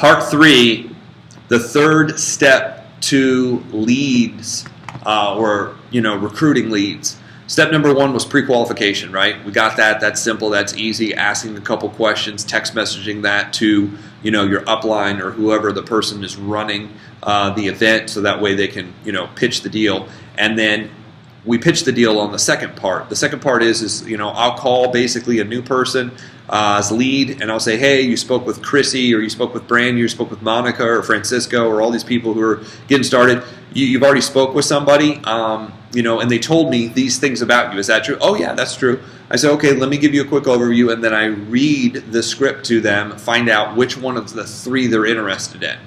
Part 3, the third step to leads or recruiting leads. Step number 1 was pre-qualification, right? We got that. That's simple. That's easy. Asking a couple questions, text messaging that to your upline or whoever the person is running the event, so that way they can pitch the deal. And then we pitch the deal on the second part. The second part is I'll call basically a new person as lead, and I'll say, hey, you spoke with Chrissy, or you spoke with Brandy, or you spoke with Monica or Francisco, or all these people who are getting started. You've already spoke with somebody, and they told me these things about you. Is that true? Oh yeah, that's true. I say, okay, let me give you a quick overview, and then I read the script to them, find out which one of the 3 they're interested in.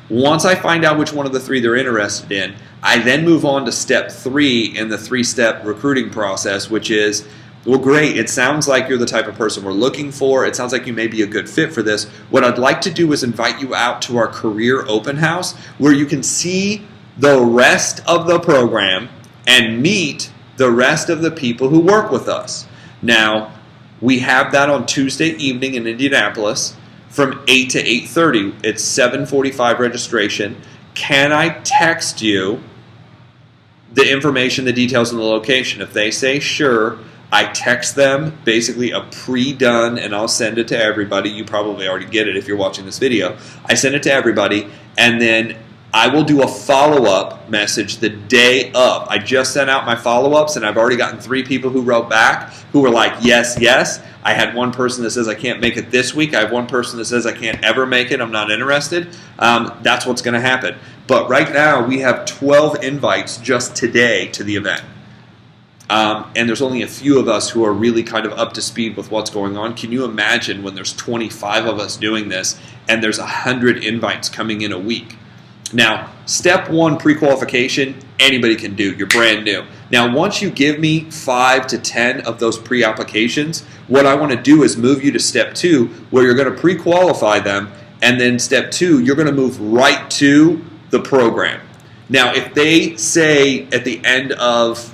Once I find out which one of the 3 they're interested in, I then move on to step 3 in the 3-step recruiting process, which is, well, great, it sounds like you're the type of person we're looking for. It sounds like you may be a good fit for this. What I'd like to do is invite you out to our career open house where you can see the rest of the program and meet the rest of the people who work with us. Now, we have that on Tuesday evening in Indianapolis from 8 to 8:30. It's 7:45 registration. Can I text you the information, the details, and the location? If they say sure, I text them basically a pre-done, and I'll send it to everybody. You probably already get it if you're watching this video. I send it to everybody, and then I will do a follow-up message the day of. I just sent out my follow-ups, and I've already gotten 3 people who wrote back who were like, yes, yes. I had one person that says I can't make it this week. I have one person that says I can't ever make it. I'm not interested. That's what's going to happen. But right now, we have 12 invites just today to the event. And there's only a few of us who are really kind of up to speed with what's going on. Can you imagine when there's 25 of us doing this and there's 100 invites coming in a week? Now, step 1, pre-qualification, anybody can do. You're brand new. Now, once you give me 5 to 10 of those pre-applications, what I want to do is move you to step 2, where you're going to pre-qualify them, and then step 2, you're going to move right to the program. Now, if they say at the end of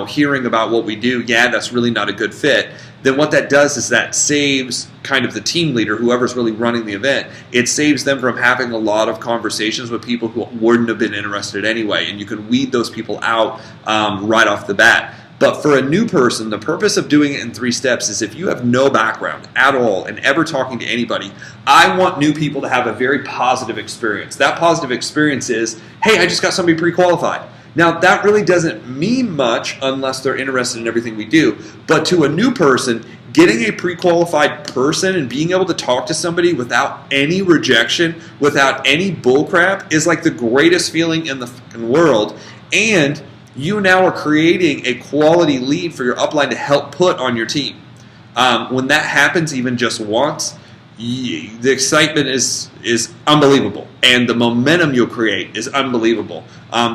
hearing about what we do, yeah, that's really not a good fit, then what that does is that saves kind of the team leader, whoever's really running the event. It saves them from having a lot of conversations with people who wouldn't have been interested anyway, and you can weed those people out right off the bat. But for a new person, the purpose of doing it in 3 steps is if you have no background at all and ever talking to anybody, I want new people to have a very positive experience. That positive experience is, hey, I just got somebody pre-qualified. Now, that really doesn't mean much unless they're interested in everything we do. But to a new person, getting a pre-qualified person and being able to talk to somebody without any rejection, without any bullcrap, is like the greatest feeling in the fucking world. And you now are creating a quality lead for your upline to help put on your team. When that happens even just once, the excitement is unbelievable, and the momentum you'll create is unbelievable.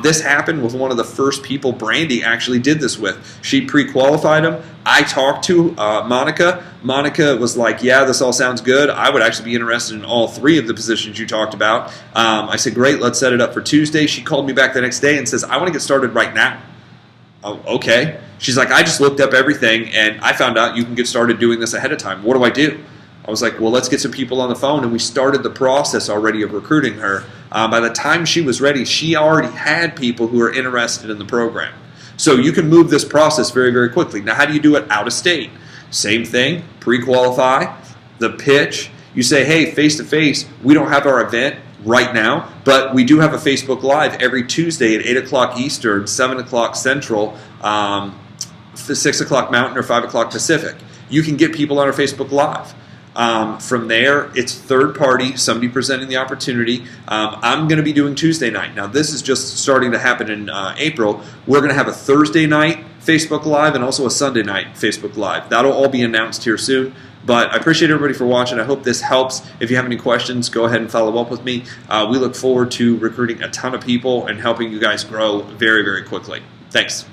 This happened with one of the first people Brandy actually did this with. She pre-qualified him. I talked to Monica. Monica was like, yeah, this all sounds good. I would actually be interested in all 3 of the positions you talked about. I said, great, let's set it up for Tuesday. She called me back the next day and says, I want to get started right now. Oh, okay. She's like, I just looked up everything, and I found out you can get started doing this ahead of time. What do I do? I was like, well, let's get some people on the phone, and we started the process already of recruiting her. By the time she was ready, she already had people who were interested in the program. So you can move this process very, very quickly. Now, how do you do it out of state? Same thing, pre-qualify, the pitch. You say, hey, face-to-face, we don't have our event right now, but we do have a Facebook Live every Tuesday at 8 o'clock Eastern, 7 o'clock Central, 6 o'clock Mountain, or 5 o'clock Pacific. You can get people on our Facebook Live. From there, it's third party, somebody presenting the opportunity. I'm going to be doing Tuesday night. Now, this is just starting to happen in April. We're going to have a Thursday night Facebook Live and also a Sunday night Facebook Live. That'll all be announced here soon. But I appreciate everybody for watching. I hope this helps. If you have any questions, go ahead and follow up with me. We look forward to recruiting a ton of people and helping you guys grow very, very quickly. Thanks.